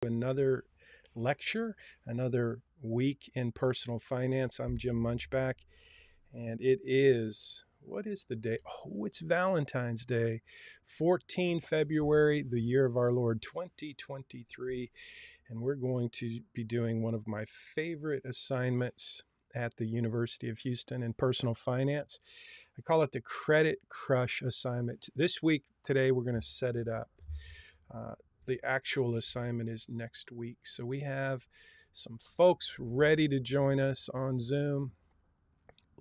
Another lecture, another week in personal finance. I'm Jim Munchback, and what is the day? Oh, it's Valentine's Day, 14 February, the year of our Lord 2023, and we're going to be doing one of my favorite assignments at the University of Houston in personal finance. I call it the Credit Crush assignment. This week, today, we're going to set it up. The actual assignment is next week. So we have some folks ready to join us on Zoom.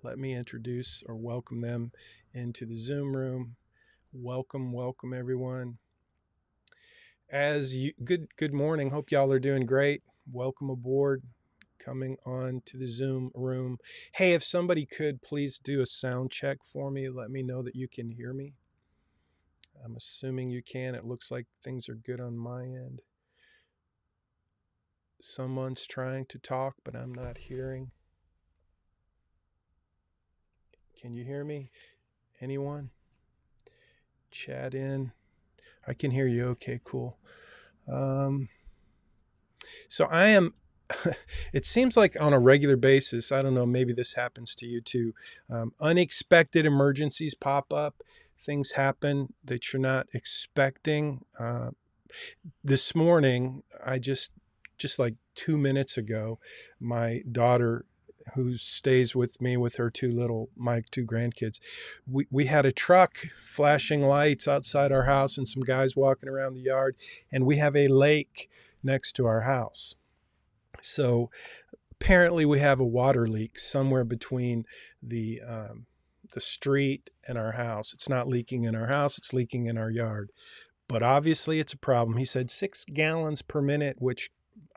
Let me introduce or welcome them into the Zoom room. Welcome everyone. Good morning. Hope y'all are doing great. Welcome aboard. Coming on to the Zoom room. Hey, if somebody could please do a sound check for me, let me know that you can hear me. I'm assuming you can. It looks like things are good on my end. Someone's trying to talk, but I'm not hearing. Can you hear me? Anyone? Chat in. I can hear you. Okay, cool. So I am, it seems like on a regular basis, I don't know, maybe this happens to you too. Unexpected emergencies pop up. Things happen that you're not expecting. This morning, just like 2 minutes ago, my daughter, who stays with me with her my two grandkids, we had a truck flashing lights outside our house and some guys walking around the yard, and we have a lake next to our house. So apparently we have a water leak somewhere between the street and our house. It's not leaking in our house, it's leaking in our yard. But obviously it's a problem. He said 6 gallons per minute, which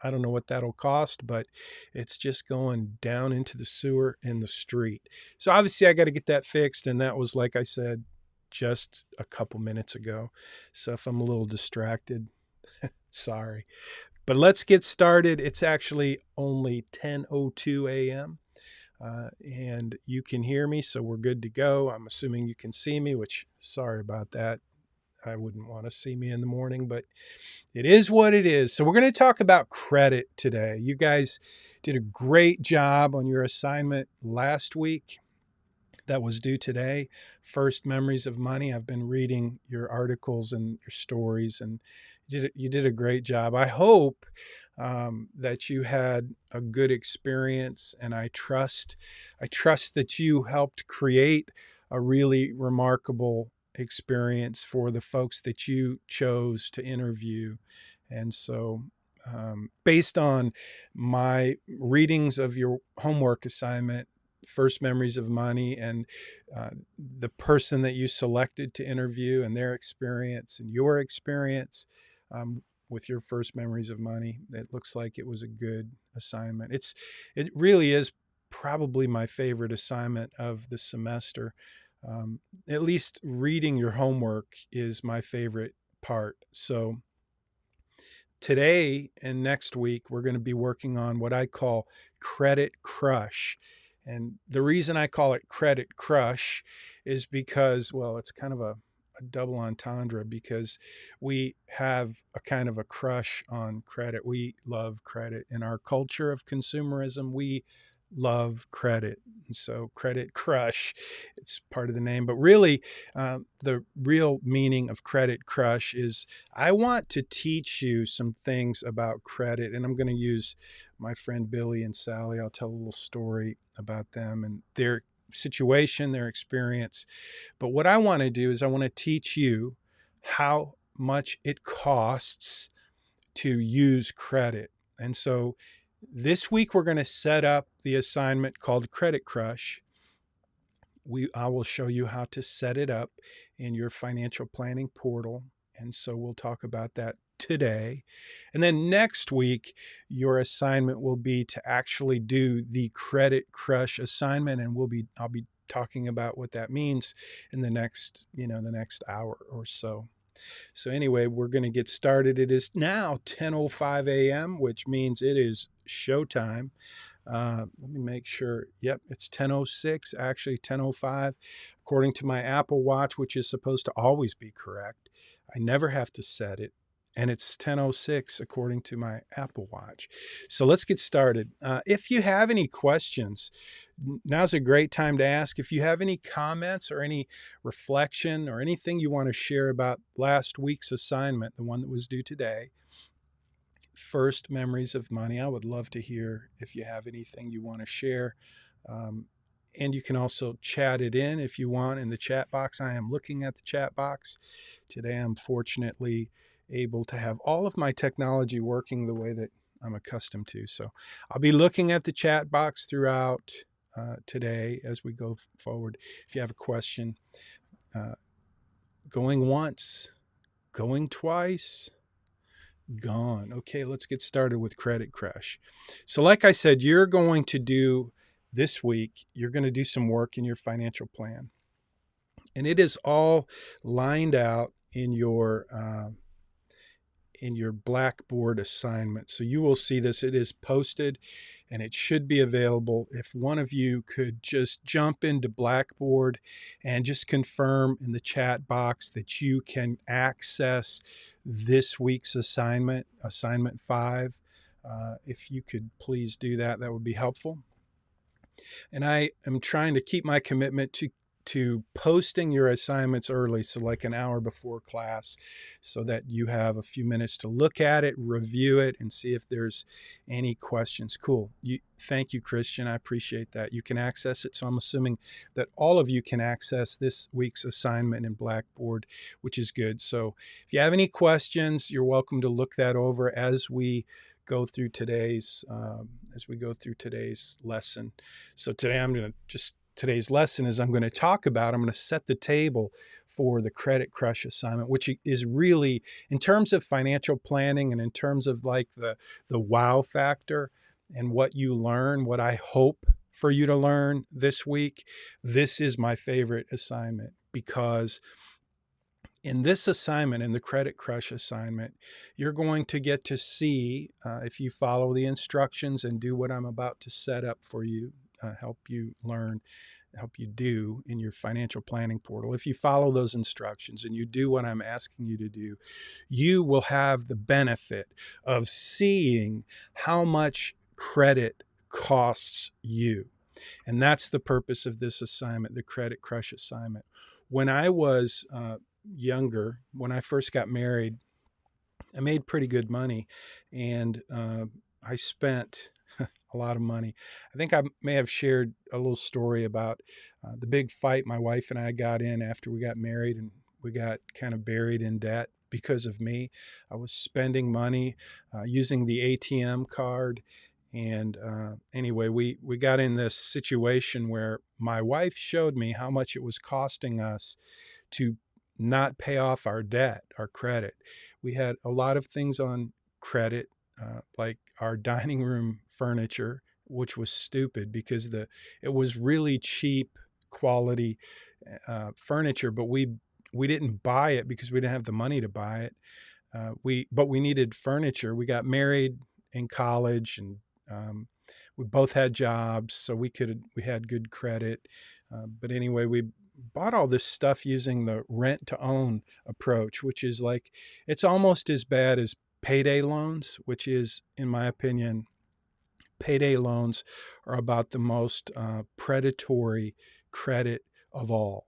I don't know what that'll cost, but it's just going down into the sewer in the street. So obviously I got to get that fixed. And that was, like I said, just a couple minutes ago. So if I'm a little distracted, sorry. But let's get started. It's actually only 10:02 a.m. And you can hear me, so we're good to go. I'm assuming you can see me, which, sorry about that. I wouldn't want to see me in the morning, but it is what it is. So we're going to talk about credit today. You guys did a great job on your assignment last week that was due today. First Memories of Money. I've been reading your articles and your stories, and you did a great job. I hope that you had a good experience, and I trust that you helped create a really remarkable experience for the folks that you chose to interview. And so based on my readings of your homework assignment, First Memories of Money, and the person that you selected to interview and their experience and your experience with your First Memories of Money, it looks like it was a good assignment. It really is probably my favorite assignment of the semester. At least reading your homework is my favorite part. So today and next week, we're going to be working on what I call Credit Crush. And the reason I call it Credit Crush is because, well, it's kind of a double entendre, because we have a kind of a crush on credit. We love credit. In our culture of consumerism, we love credit. And so Credit Crush, it's part of the name. But really, the real meaning of Credit Crush is I want to teach you some things about credit. And I'm going to use my friend Billy and Sally. I'll tell a little story about them and their situation, their experience. But what I want to do is I want to teach you how much it costs to use credit. And so this week we're going to set up the assignment called Credit Crush. I will show you how to set it up in your financial planning portal. And so we'll talk about that today. And then next week, your assignment will be to actually do the Credit Crush assignment. And I'll be talking about what that means in the next hour or so. So anyway, we're going to get started. It is now 10:05 a.m., which means it is showtime. Let me make sure. Yep, it's 10:06, actually 10:05, according to my Apple Watch, which is supposed to always be correct. I never have to set it. and it's 10:06 according to my Apple Watch. So let's get started. If you have any questions, now's a great time to ask. If you have any comments or any reflection or anything you want to share about last week's assignment, the one that was due today, First Memories of Money, I would love to hear if you have anything you want to share. And you can also chat it in if you want in the chat box. I am looking at the chat box. Today, I'm fortunately able to have all of my technology working the way that I'm accustomed to. So I'll be looking at the chat box throughout today as we go forward. If you have a question, going once, going twice, gone. Okay, let's get started with Credit Crush. So like I said, you're going to do this week, you're going to do some work in your financial plan. And it is all lined out in your Blackboard assignment. So you will see this. It is posted and it should be available. If one of you could just jump into Blackboard and just confirm in the chat box that you can access this week's assignment, assignment 5. If you could please do that, that would be helpful. And I am trying to keep my commitment to posting your assignments early, so like an hour before class, so that you have a few minutes to look at it, review it, and see if there's any questions. Cool. Thank you, Christian. I appreciate that. You can access it. So I'm assuming that all of you can access this week's assignment in Blackboard, which is good. So if you have any questions, you're welcome to look that over as we go through today's lesson. So today today's lesson is I'm going to set the table for the Credit Crush assignment, which is really, in terms of financial planning and in terms of like the wow factor and what you learn, what I hope for you to learn this week, this is my favorite assignment, because in this assignment, in the Credit Crush assignment, you're going to get to see, if you follow the instructions and do what I'm about to set up for you, help you do in your financial planning portal. If you follow those instructions and you do what I'm asking you to do, you will have the benefit of seeing how much credit costs you. And that's the purpose of this assignment, the Credit Crush assignment. When I was younger, when I first got married, I made pretty good money, and I spent a lot of money. I think I may have shared a little story about the big fight my wife and I got in after we got married, and we got kind of buried in debt because of me. I was spending money using the ATM card. And anyway, we got in this situation where my wife showed me how much it was costing us to not pay off our debt, our credit. We had a lot of things on credit, like our dining room furniture, which was stupid because it was really cheap quality furniture, but we didn't buy it because we didn't have the money to buy it. But we needed furniture. We got married in college, and we both had jobs, so we had good credit. But anyway, we bought all this stuff using the rent to own approach, which is like, it's almost as bad as payday loans, which is, in my opinion, payday loans are about the most predatory credit of all.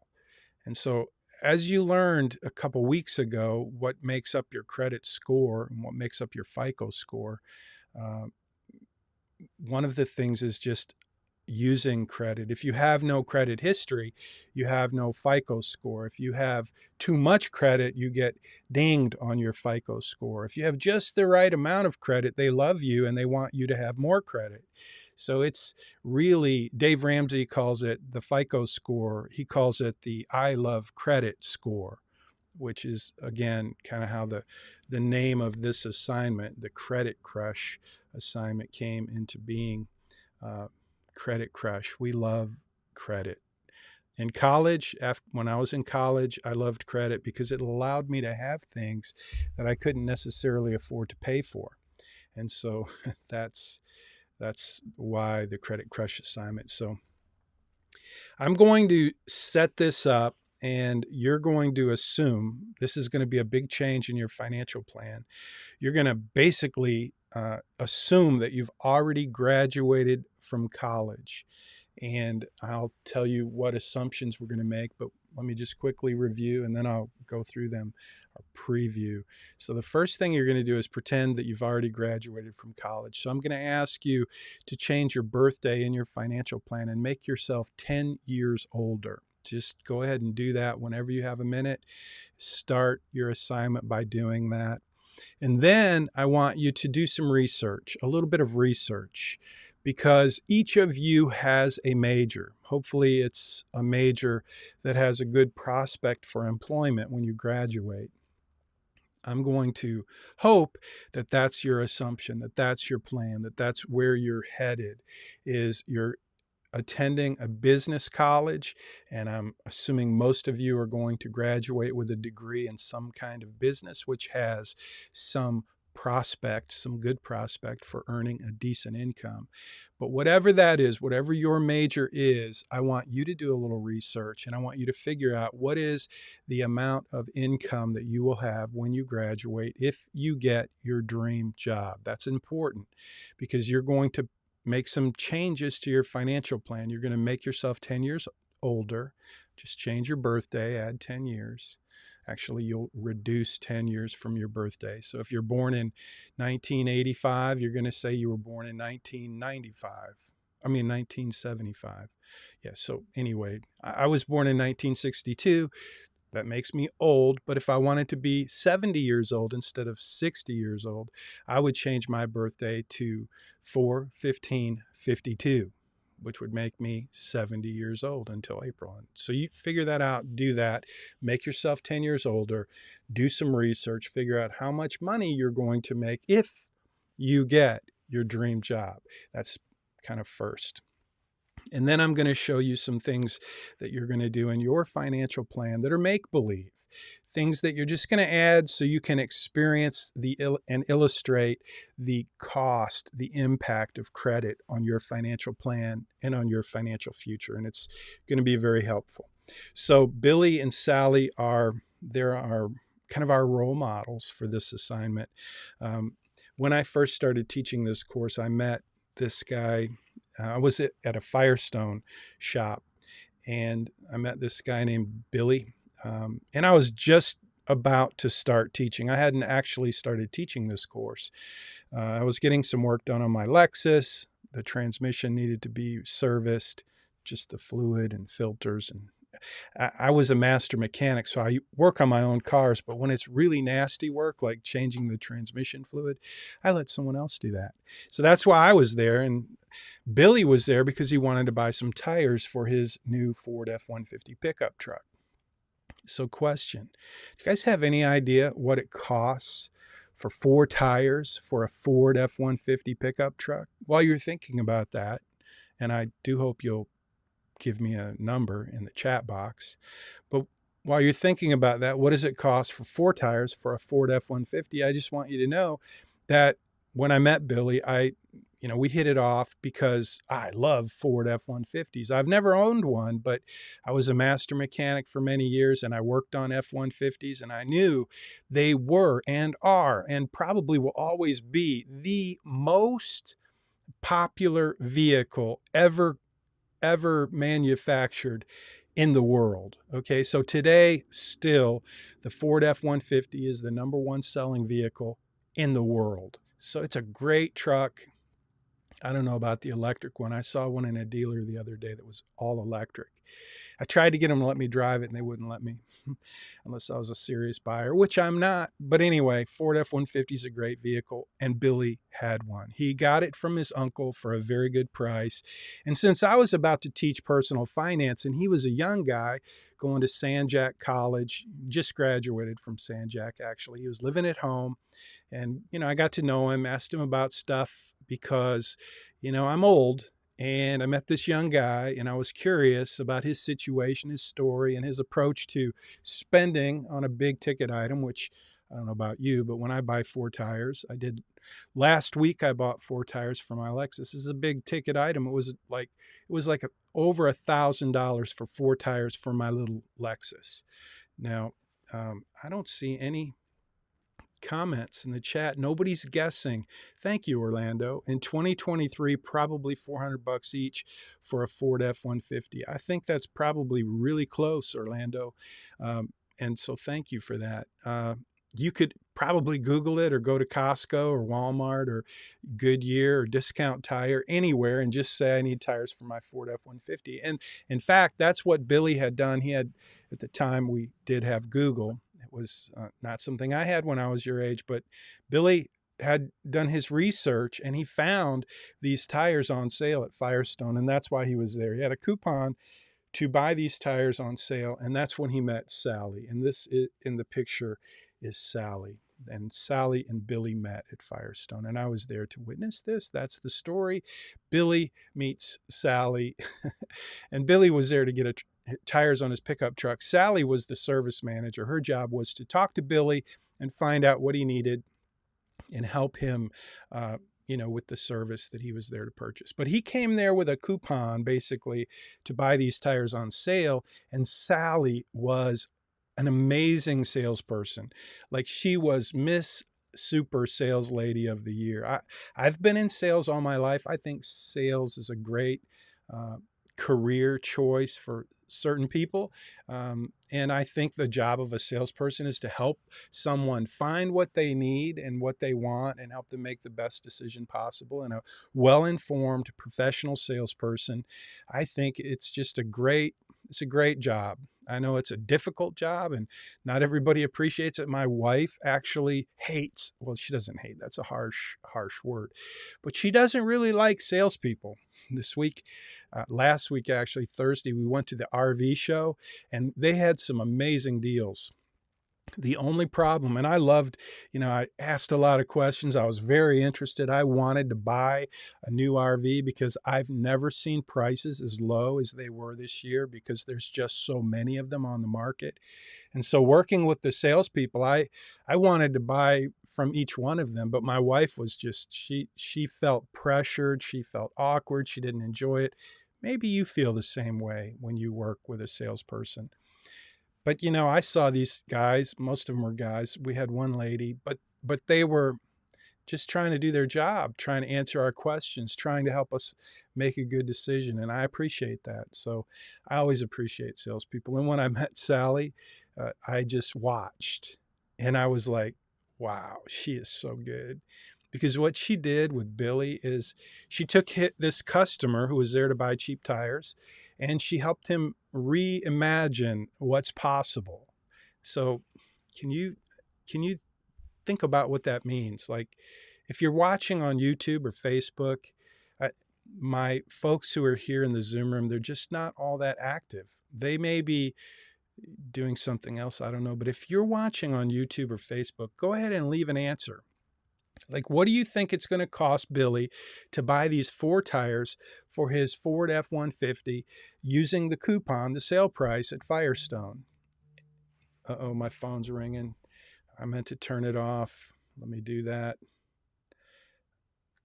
And so, as you learned a couple weeks ago, what makes up your credit score and what makes up your FICO score, one of the things is just using credit. If you have no credit history, you have no FICO score. If you have too much credit, you get dinged on your FICO score. If you have just the right amount of credit, they love you and they want you to have more credit. So it's really, Dave Ramsey calls it the FICO score. He calls it the I love credit score, which is, again, kind of how the name of this assignment, the Credit Crush assignment, came into being. Credit Crush. We love credit. In college, when I was in college, I loved credit because it allowed me to have things that I couldn't necessarily afford to pay for. And so that's why the Credit Crush assignment. So I'm going to set this up, and you're going to assume this is going to be a big change in your financial plan. You're going to basically assume that you've already graduated from college. And I'll tell you what assumptions we're going to make, but let me just quickly review and then I'll go through them or preview. So the first thing you're going to do is pretend that you've already graduated from college. So I'm going to ask you to change your birthday in your financial plan and make yourself 10 years older. Just go ahead and do that whenever you have a minute. Start your assignment by doing that. And then I want you to do some research, a little bit of research, because each of you has a major. Hopefully it's a major that has a good prospect for employment when you graduate. I'm going to hope that that's your assumption, that that's your plan, that that's where you're headed, is you're attending a business college, and I'm assuming most of you are going to graduate with a degree in some kind of business, which has some prospect, some good prospect for earning a decent income. But whatever that is, whatever your major is, I want you to do a little research, and I want you to figure out what is the amount of income that you will have when you graduate if you get your dream job. That's important because you're going to make some changes to your financial plan. You're going to make yourself 10 years older. Just change your birthday, add 10 years. Actually, you'll reduce 10 years from your birthday. So if you're born in 1985, you're going to say you were born in 1975. Yeah, so anyway, I was born in 1962. That makes me old, but if I wanted to be 70 years old instead of 60 years old, I would change my birthday to 4/15/52, which would make me 70 years old until April. So you figure that out, do that, make yourself 10 years older, do some research, figure out how much money you're going to make if you get your dream job. That's kind of first. And then I'm going to show you some things that you're going to do in your financial plan that are make-believe, things that you're just going to add so you can experience and illustrate the cost, the impact of credit on your financial plan and on your financial future. And it's going to be very helpful. So Billy and Sally are kind of our role models for this assignment. When I first started teaching this course, I met this guy. I was at a Firestone shop, and I met this guy named Billy, and I was just about to start teaching. I hadn't actually started teaching this course. I was getting some work done on my Lexus. The transmission needed to be serviced, just the fluid and filters. And I was a master mechanic, so I work on my own cars, but when it's really nasty work, like changing the transmission fluid, I let someone else do that. So that's why I was there, and Billy was there because he wanted to buy some tires for his new Ford F-150 pickup truck. So question, do you guys have any idea what it costs for 4 tires for a Ford F-150 pickup truck? While you're thinking about that, and I do hope you'll give me a number in the chat box, but while you're thinking about that, what does it cost for 4 tires for a Ford F-150? I just want you to know that when I met Billy, we hit it off because I love Ford F-150s. I've never owned one, but I was a master mechanic for many years, and I worked on F-150s, and I knew they were and are and probably will always be the most popular vehicle ever manufactured in the world. Okay, so today, still, the Ford F-150 is the number 1 selling vehicle in the world. So it's a great truck. I don't know about the electric one. I saw one in a dealer the other day that was all electric. I tried to get them to let me drive it, and they wouldn't let me unless I was a serious buyer, which I'm not. But anyway, Ford F-150 is a great vehicle, and Billy had one. He got it from his uncle for a very good price. And since I was about to teach personal finance, and he was a young guy going to San Jac College, just graduated from San Jac, actually. He was living at home, and, I got to know him, asked him about stuff because, I'm old. And I met this young guy, and I was curious about his situation, his story, and his approach to spending on a big ticket item, which I don't know about you, but when I buy 4 tires, I did last week, I bought 4 tires for my Lexus. This is a big ticket item. It was like over $1,000 for 4 tires for my little Lexus. Now, I don't see any comments in the chat. Nobody's guessing. Thank you, Orlando. In 2023, probably $400 each for a Ford F-150. I think that's probably really close, Orlando. And so thank you for that. You could probably Google it or go to Costco or Walmart or Goodyear or Discount Tire, anywhere, and just say, I need tires for my Ford F-150. And in fact, that's what Billy had done. He had, at the time we did have Google. It was not something I had when I was your age, but Billy had done his research and he found these tires on sale at Firestone. And that's why he was there. He had a coupon to buy these tires on sale. And that's when he met Sally. And this in the picture is Sally. And Sally and Billy met at Firestone. And I was there to witness this. That's the story. Billy meets Sally. And Billy was there to get tires on his pickup truck. Sally was the service manager. Her job was to talk to Billy and find out what he needed and help him with the service that he was there to purchase. But he came there with a coupon, basically, to buy these tires on sale. And Sally was an amazing salesperson. Like, she was Miss Super Sales Lady of the Year. I've been in sales all my life. I think sales is a great career choice for certain people. And I think the job of a salesperson is to help someone find what they need and what they want and help them make the best decision possible. And a well-informed professional salesperson, I think it's a great job. I know it's a difficult job and not everybody appreciates it. My wife actually hates, well, she doesn't hate, that's a harsh word, but she doesn't really like salespeople. Last week, actually, Thursday, we went to the RV show and they had some amazing deals. The only problem, and I loved, I asked a lot of questions. I was very interested. I wanted to buy a new RV because I've never seen prices as low as they were this year because there's just so many of them on the market. And so working with the salespeople, I wanted to buy from each one of them, but my wife was just, she felt pressured. She felt awkward. She didn't enjoy it. Maybe you feel the same way when you work with a salesperson. But, I saw these guys, most of them were guys. We had one lady, but they were just trying to do their job, trying to answer our questions, trying to help us make a good decision. And I appreciate that. So I always appreciate salespeople. And when I met Sally, I just watched and I was like, wow, she is so good. Because what she did with Billy is she took this customer who was there to buy cheap tires and she helped him reimagine what's possible. So can you think about what that means? Like, if you're watching on YouTube or Facebook, my folks who are here in the Zoom room, they're just not all that active. They may be doing something else, I don't know. But if you're watching on YouTube or Facebook, go ahead and leave an answer. Like, what do you think it's going to cost Billy to buy these 4 tires for his Ford F-150 using the coupon, the sale price at Firestone? Uh-oh, my phone's ringing. I meant to turn it off. Let me do that.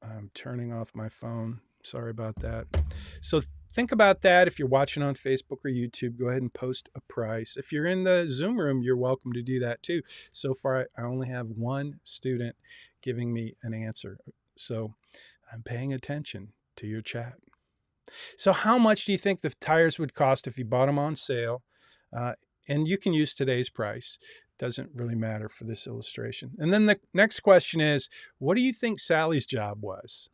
I'm turning off my phone. Sorry about that. So think about that. If you're watching on Facebook or YouTube, go ahead and post a price. If you're in the Zoom room, you're welcome to do that too. So far, I only have one student giving me an answer. So I'm paying attention to your chat. So how much do you think the tires would cost if you bought them on sale? And you can use today's price. Doesn't really matter for this illustration. And then the next question is, what do you think Sally's job was?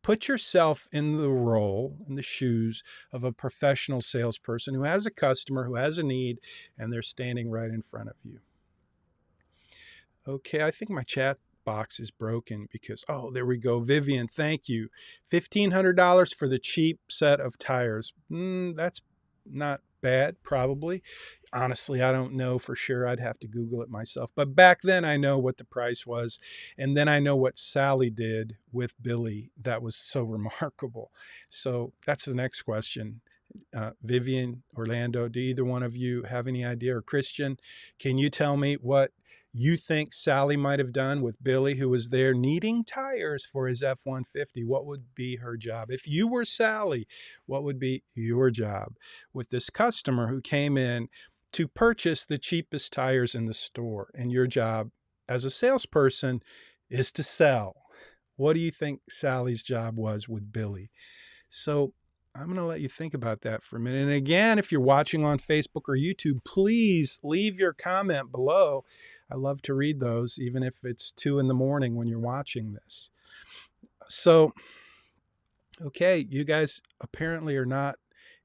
Put yourself in the role, in the shoes of a professional salesperson who has a customer, who has a need, and they're standing right in front of you. Okay, I think my chat box is broken because, oh, there we go. Vivian, thank you. $1,500 for the cheap set of tires. That's not bad, probably. Honestly, I don't know for sure. I'd have to Google it myself. But back then, I know what the price was. And then I know what Sally did with Billy. That was so remarkable. So that's the next question. Vivian, Orlando, do either one of you have any idea? Or Christian, can you tell me what you think Sally might have done with Billy, who was there needing tires for his F-150? What would be her job? If you were Sally, what would be your job with this customer who came in to purchase the cheapest tires in the store? And your job as a salesperson is to sell. What do you think Sally's job was with Billy? So I'm going to let you think about that for a minute. And again, if you're watching on Facebook or YouTube, please leave your comment below. I love to read those, even if it's 2 in the morning when you're watching this. So, okay, you guys apparently are not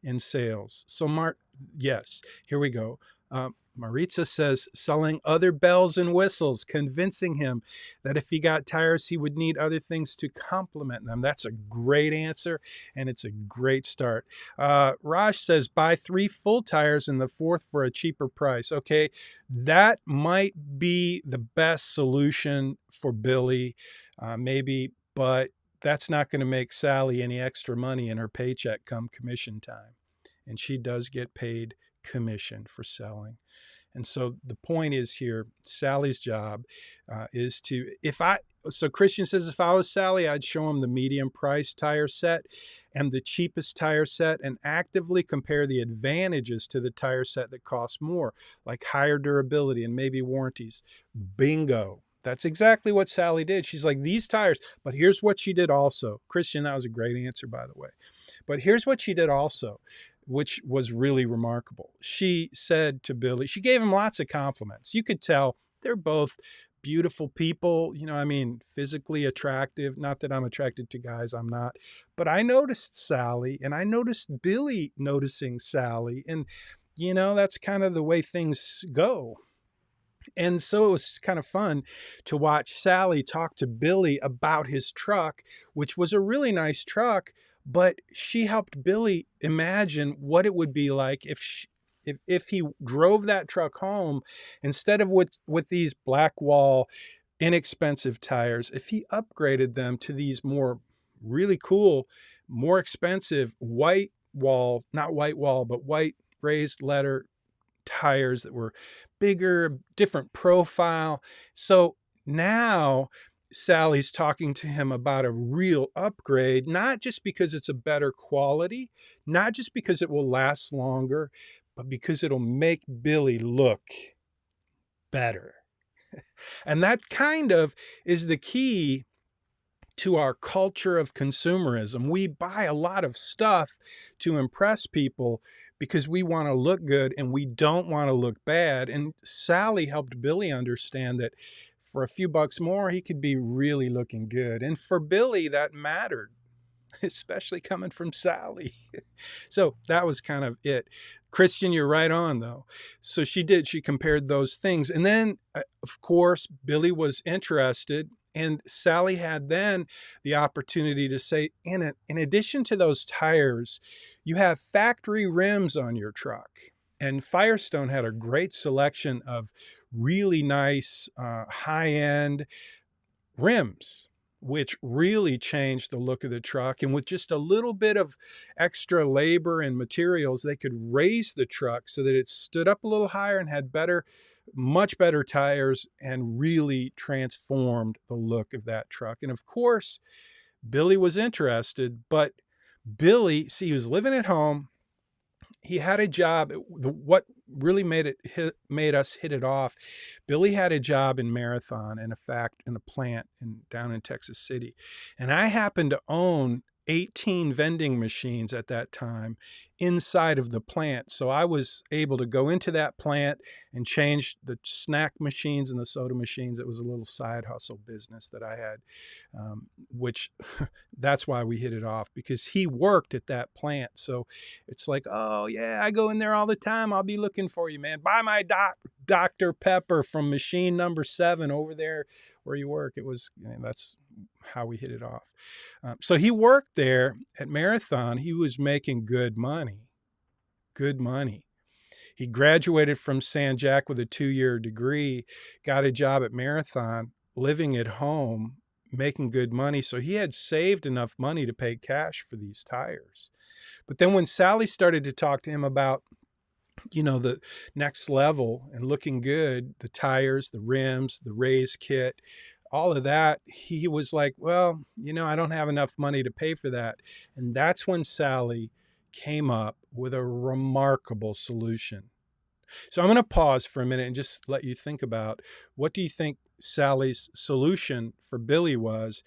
in sales. So, yes, here we go. Maritza says, selling other bells and whistles, convincing him that if he got tires, he would need other things to complement them. That's a great answer, and it's a great start. Raj says, buy 3 full tires and the 4th for a cheaper price. Okay, that might be the best solution for Billy, maybe, but that's not going to make Sally any extra money in her paycheck come commission time. And she does get paid commission for selling. And so the point is here, Sally's job is to, so Christian says, if I was Sally, I'd show him the medium price tire set and the cheapest tire set and actively compare the advantages to the tire set that costs more, like higher durability and maybe warranties. Bingo. That's exactly what Sally did. She's like, these tires, but here's what she did also. Christian, that was a great answer, by the way. But here's what she did also, which was really remarkable. She said to Billy, she gave him lots of compliments. You could tell they're both beautiful people, physically attractive. Not that I'm attracted to guys, I'm not. But I noticed Sally, and I noticed Billy noticing Sally. And, that's kind of the way things go. And so it was kind of fun to watch Sally talk to Billy about his truck, which was a really nice truck, but she helped Billy imagine what it would be like if he drove that truck home instead of with these black wall, inexpensive tires, if he upgraded them to these more really cool, more expensive white wall, not white wall, but white raised leather tires that were bigger, different profile. So now Sally's talking to him about a real upgrade, not just because it's a better quality, not just because it will last longer, but because it'll make Billy look better. And that kind of is the key to our culture of consumerism. We buy a lot of stuff to impress people because we want to look good and we don't want to look bad. And Sally helped Billy understand that for a few bucks more, he could be really looking good. And for Billy, that mattered, especially coming from Sally. So that was kind of it. Christian, you're right on, though. So she compared those things. And then, of course, Billy was interested. And Sally had then the opportunity to say, in addition to those tires, you have factory rims on your truck. And Firestone had a great selection of really nice high-end rims, which really changed the look of the truck. And with just a little bit of extra labor and materials, they could raise the truck so that it stood up a little higher and had much better tires and really transformed the look of that truck. And of course, Billy was interested, but Billy, he was living at home. He had a job. What really made us hit it off, Billy had a job in Marathon in a plant down in Texas City. And I happened to own 18 vending machines at that time inside of the plant. So I was able to go into that plant and change the snack machines and the soda machines. It was a little side hustle business that I had, which that's why we hit it off, because he worked at that plant. So it's like, oh yeah, I go in there all the time. I'll be looking for you, man. Buy my Dr. Pepper from machine number 7 over there where you work. That's how we hit it off. So he worked there at Marathon. He was making good money. He graduated from San Jac with a 2-year degree, got a job at Marathon, living at home, making good money. So he had saved enough money to pay cash for these tires. But then when Sally started to talk to him about the next level and looking good, the tires, the rims, the raise kit, all of that, he was like, well, I don't have enough money to pay for that. And that's when Sally came up with a remarkable solution. So I'm going to pause for a minute and just let you think about, what do you think Sally's solution for Billy was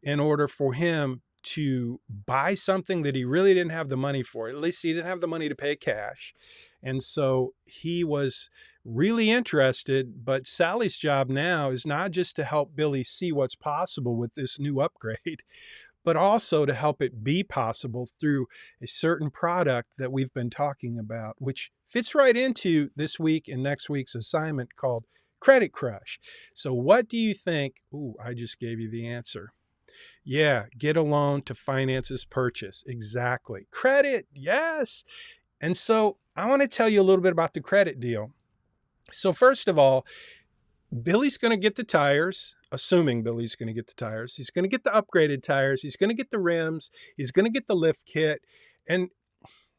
in order for him to buy something that he really didn't have the money for? At least he didn't have the money to pay cash. And so he was really interested, but Sally's job now is not just to help Billy see what's possible with this new upgrade, but also to help it be possible through a certain product that we've been talking about, which fits right into this week and next week's assignment called Credit Crush. So what do you think? Ooh, I just gave you the answer. Yeah, get a loan to finance his purchase. Exactly. Credit, yes. And so I want to tell you a little bit about the credit deal. So first of all, Billy's going to get the tires, assuming Billy's going to get the tires. He's going to get the upgraded tires. He's going to get the rims. He's going to get the lift kit. And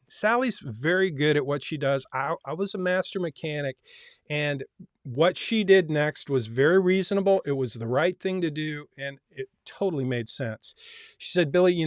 Sally's very good at what she does. I was a master mechanic, and what she did next was very reasonable. It was the right thing to do, and it totally made sense. She said, Billy,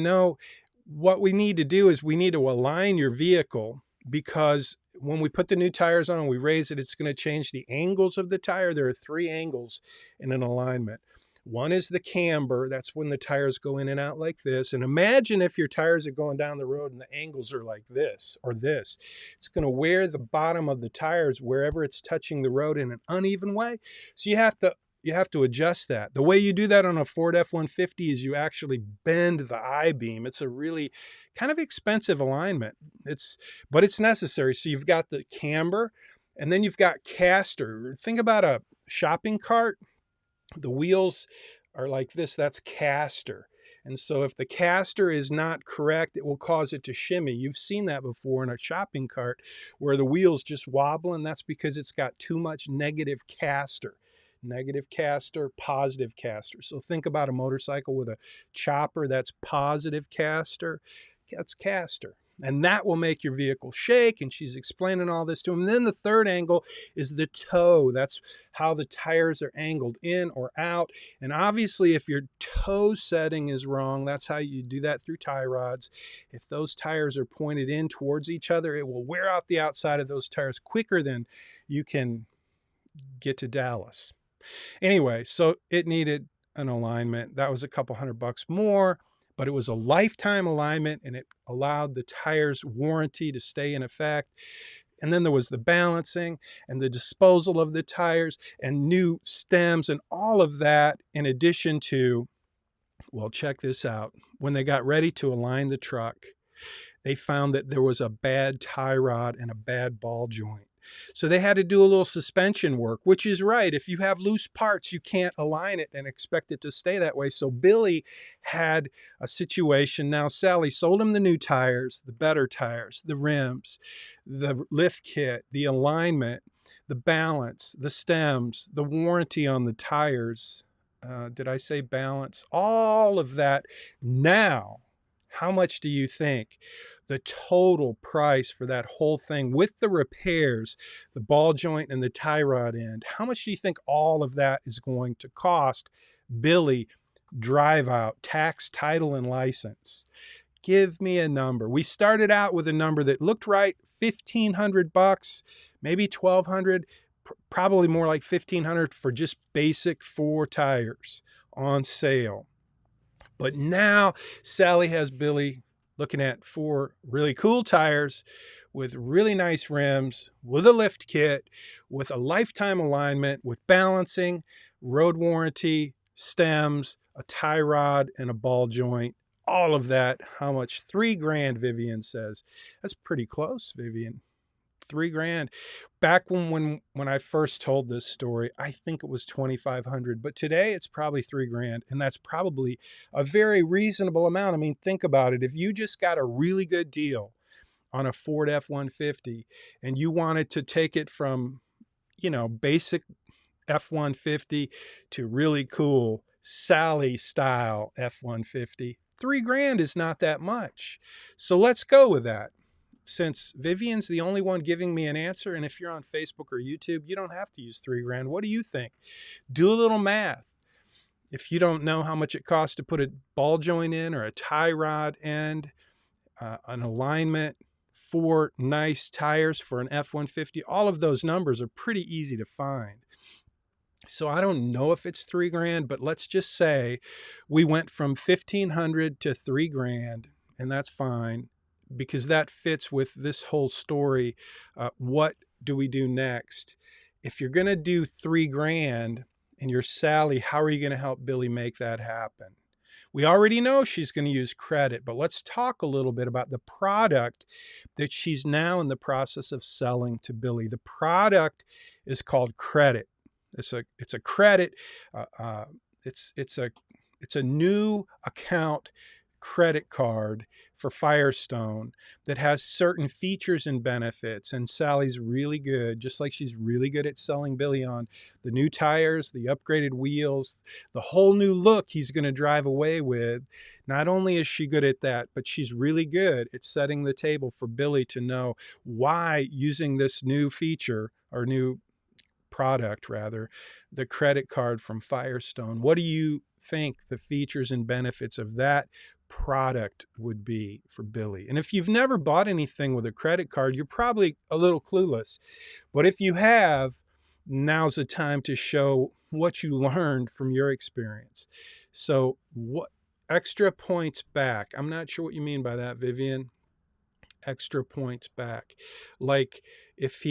what we need to do is we need to align your vehicle, because when we put the new tires on and we raise it, it's going to change the angles of the tire. There are 3 angles in an alignment. One is the camber. That's when the tires go in and out like this. And imagine if your tires are going down the road and the angles are like this or this. It's going to wear the bottom of the tires wherever it's touching the road in an uneven way. So you have to adjust that. The way you do that on a Ford F-150 is you actually bend the I-beam. It's a really kind of expensive alignment. But it's necessary. So you've got the camber, and then you've got caster. Think about a shopping cart. The wheels are like this. That's caster. And so if the caster is not correct, it will cause it to shimmy. You've seen that before in a shopping cart where the wheels just wobble, and that's because it's got too much negative caster. Negative caster, positive caster. So think about a motorcycle with a chopper. That's positive caster. That's caster. And that will make your vehicle shake. And she's explaining all this to him. And then the third angle is the toe. That's how the tires are angled in or out. And obviously, if your toe setting is wrong, that's how you do that through tie rods. If those tires are pointed in towards each other, it will wear out the outside of those tires quicker than you can get to Dallas. Anyway, so it needed an alignment. That was a couple $100 more, but it was a lifetime alignment, and it allowed the tire's warranty to stay in effect. And then there was the balancing and the disposal of the tires and new stems and all of that, in addition to, well, check this out. When they got ready to align the truck, they found that there was a bad tie rod and a bad ball joint. So they had to do a little suspension work, which is right. If you have loose parts, you can't align it and expect it to stay that way. So Billy had a situation. Now Sally sold him the new tires, the better tires, the rims, the lift kit, the alignment, the balance, the stems, the warranty on the tires. Did I say balance? All of that. Now, how much do you think the total price for that whole thing, with the repairs, the ball joint and the tie rod end, how much do you think all of that is going to cost Billy, drive out, tax, title, and license? Give me a number. We started out with a number that looked right, $1,500, maybe $1,200, probably more like $1,500 for just basic 4 tires on sale. But now Sally has Billy looking at 4 really cool tires with really nice rims, with a lift kit, with a lifetime alignment, with balancing, road warranty, stems, a tie rod, and a ball joint. All of that. How much? $3,000, Vivian says. That's pretty close, Vivian. $3,000. Back when I first told this story, I think it was $2,500, but today it's probably $3,000, and that's probably a very reasonable amount. I mean, think about it. If you just got a really good deal on a Ford F-150 and you wanted to take it from, basic F-150 to really cool Sally style F-150, $3,000 is not that much. So let's go with that. since Vivian's the only one giving me an answer, and if you're on Facebook or YouTube, you don't have to use $3,000. What do you think? Do a little math. If you don't know how much it costs to put a ball joint in or a tie rod end, an alignment, 4 nice tires for an F-150, all of those numbers are pretty easy to find. So I don't know if it's $3,000, but let's just say we went from 1,500 to $3,000, and that's fine because that fits with this whole story. What do we do next? If you're going to do $3,000 and you're Sally, how are you going to help Billy make that happen? We already know she's going to use credit, but let's talk a little bit about the product that she's now in the process of selling to Billy. The product is called credit. It's a credit. It's a new account credit card for Firestone that has certain features and benefits. And Sally's really good, just like she's really good at selling Billy on the new tires, the upgraded wheels, the whole new look he's going to drive away with. Not only is she good at that, but she's really good at setting the table for Billy to know why using this new feature or new product, rather, the credit card from Firestone. What do you think the features and benefits of that product would be for Billy? And if you've never bought anything with a credit card, you're probably a little clueless. But if you have, now's the time to show what you learned from your experience. So what extra points back? I'm not sure what you mean by that, Vivian. Extra points back. Like if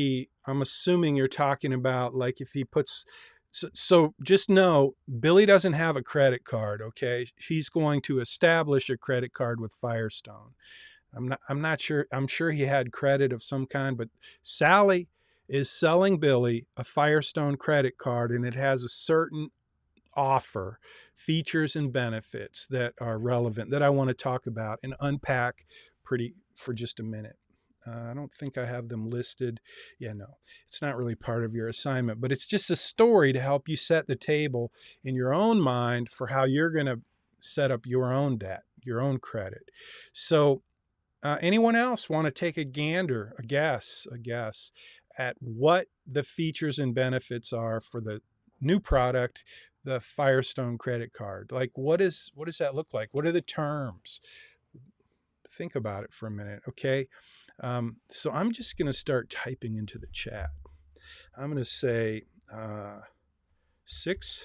I'm assuming you're talking about like if he puts, so just know Billy doesn't have a credit card, okay? He's going to establish a credit card with Firestone. I'm not sure. I'm sure he had credit of some kind, but Sally is selling Billy a Firestone credit card, and it has a certain offer, features and benefits that are relevant that I want to talk about and unpack for just a minute. I don't think I have them listed. Yeah, no, it's not really part of your assignment, but it's just a story to help you set the table in your own mind for how you're going to set up your own debt, your own credit. So anyone else want to take a guess at what the features and benefits are for the new product, the Firestone credit card? Like, what does that look like? What are the terms? Think about it for a minute, okay? So I'm just going to start typing into the chat. I'm going to say 6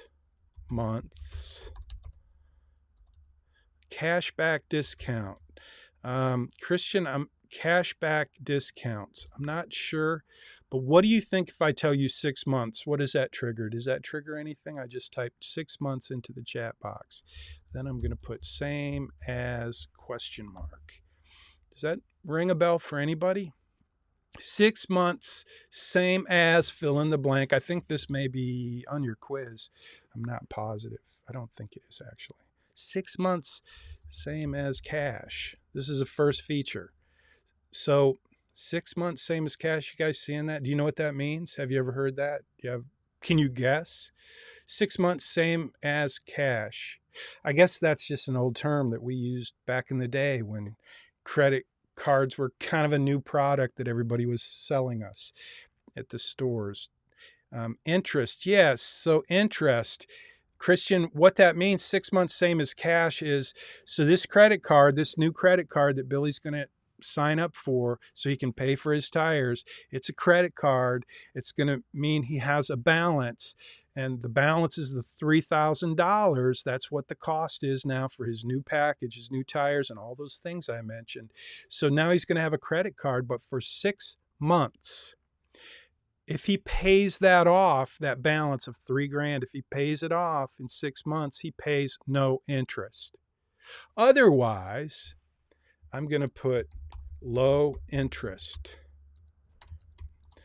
months cashback discount. Christian, cashback discounts. I'm not sure, but what do you think if I tell you 6 months? What does that trigger? Does that trigger anything? I just typed 6 months into the chat box. Then I'm going to put same as ? Does that ring a bell for anybody? 6 months, same as fill in the blank. I think this may be on your quiz. I'm not positive. I don't think it is actually. 6 months, same as cash. This is a first feature. So 6 months, same as cash. You guys seeing that? Do you know what that means? Have you ever heard that? Can you guess? 6 months, same as cash. I guess that's just an old term that we used back in the day when credit cards were kind of a new product that everybody was selling us at the stores. Interest, yes. So interest, Christian, what that means, 6 months, same as cash is, so this credit card, this new credit card that Billy's going to sign up for so he can pay for his tires, it's a credit card. It's going to mean he has a balance, and the balance is the $3,000. That's what the cost is now for his new package, his new tires, and all those things I mentioned. So now he's going to have a credit card, but for 6 months. If he pays that off, that balance of $3,000, if he pays it off in 6 months, he pays no interest. Otherwise, I'm going to put low interest.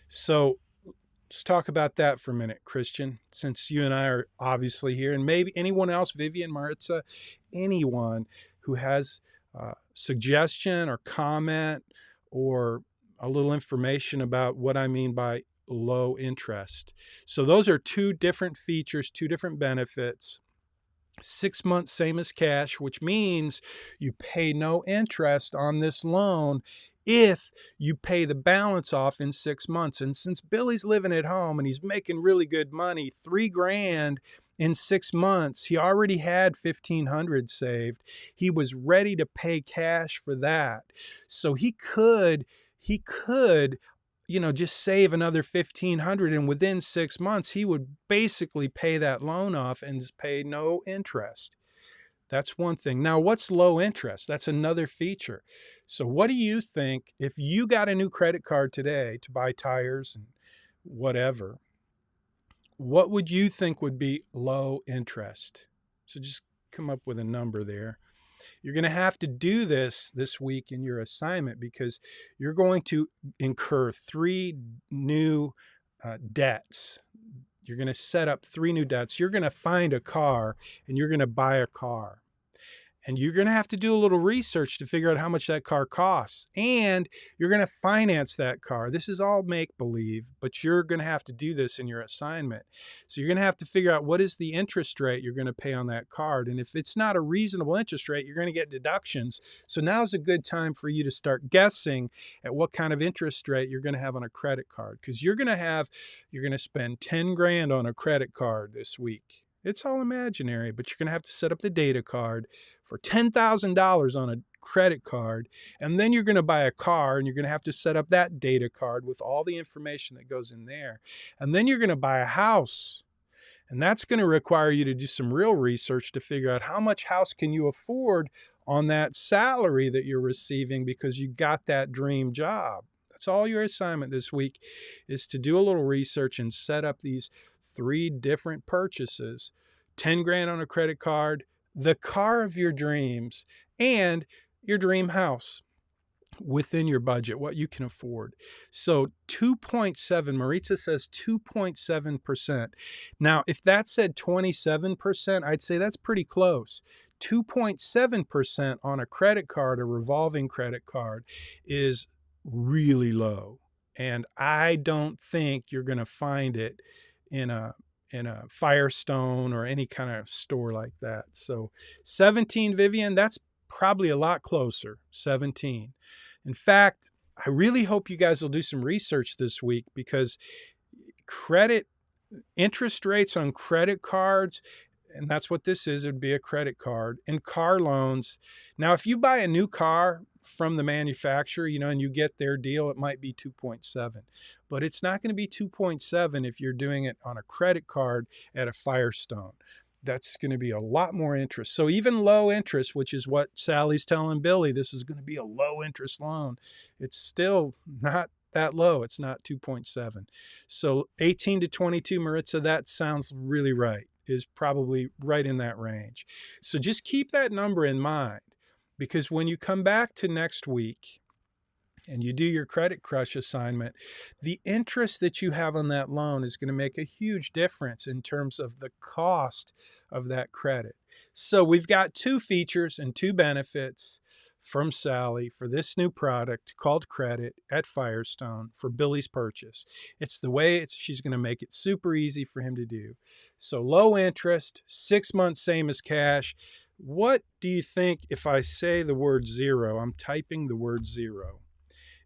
So let's talk about that for a minute, Christian, since you and I are obviously here, and maybe anyone else, Vivian, Maritza, anyone who has suggestion or comment or a little information about what I mean by low interest. So those are two different features, two different benefits. 6 months, same as cash, which means you pay no interest on this loan if you pay the balance off in 6 months. And since Billy's living at home and he's making really good money, 3 grand in 6 months, he already had 1,500 saved. He was ready to pay cash for that. So he could, just save another 1,500, and within 6 months, he would basically pay that loan off and pay no interest. That's one thing. Now, what's low interest? That's another feature. So what do you think if you got a new credit card today to buy tires and whatever, what would you think would be low interest? So just come up with a number there. You're going to have to do this week in your assignment because you're going to incur 3 new debts. You're going to set up 3 new debts. You're going to find a car and you're going to buy a car. And you're going to have to do a little research to figure out how much that car costs. And you're going to finance that car. This is all make-believe, but you're going to have to do this in your assignment. So you're going to have to figure out what is the interest rate you're going to pay on that card. And if it's not a reasonable interest rate, you're going to get deductions. So now's a good time for you to start guessing at what kind of interest rate you're going to have on a credit card. Because you're going to spend 10 grand on a credit card this week. It's all imaginary, but you're going to have to set up the data card for $10,000 on a credit card. And then you're going to buy a car and you're going to have to set up that data card with all the information that goes in there. And then you're going to buy a house. And that's going to require you to do some real research to figure out how much house can you afford on that salary that you're receiving because you got that dream job. That's all your assignment this week is to do a little research and set up these 3 different purchases, 10 grand on a credit card, the car of your dreams, and your dream house within your budget, what you can afford. So 2.7, Maritza says 2.7%. Now, if that said 27%, I'd say that's pretty close. 2.7% on a credit card, a revolving credit card, is really low. And I don't think you're going to find it in a Firestone or any kind of store like that. So 17, Vivian, that's probably a lot closer, 17. In fact, I really hope you guys will do some research this week because interest rates on credit cards, and that's what this is, it would be a credit card, and car loans. Now, if you buy a new car from the manufacturer, and you get their deal, it might be 2.7, but it's not going to be 2.7 if you're doing it on a credit card at a Firestone. That's going to be a lot more interest. So even low interest, which is what Sally's telling Billy, this is going to be a low interest loan. It's still not that low. It's not 2.7. So 18 to 22, Maritza, that sounds really right, is probably right in that range. So just keep that number in mind. Because when you come back to next week and you do your Credit Crush assignment, the interest that you have on that loan is going to make a huge difference in terms of the cost of that credit. So we've got 2 features and 2 benefits from Sally for this new product called Credit at Firestone for Billy's purchase. It's the way she's going to make it super easy for him to do. So low interest, 6 months, same as cash. What do you think if I say the word 0? I'm typing the word 0.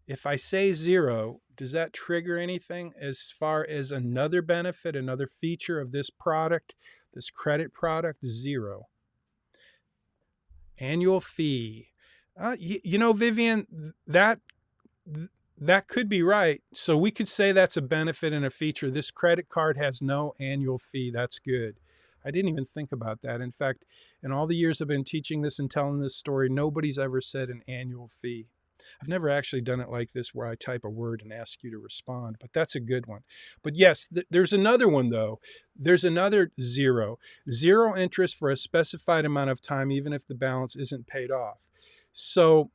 If I say 0, does that trigger anything as far as another benefit, another feature of this product, this credit product? 0. Annual fee. Vivian, that could be right. So we could say that's a benefit and a feature. This credit card has no annual fee. That's good. I didn't even think about that. In fact, in all the years I've been teaching this and telling this story, nobody's ever said an annual fee. I've never actually done it like this where I type a word and ask you to respond, but that's a good one. But yes, there's another one though. There's another 0. 0 interest for a specified amount of time, even if the balance isn't paid off. So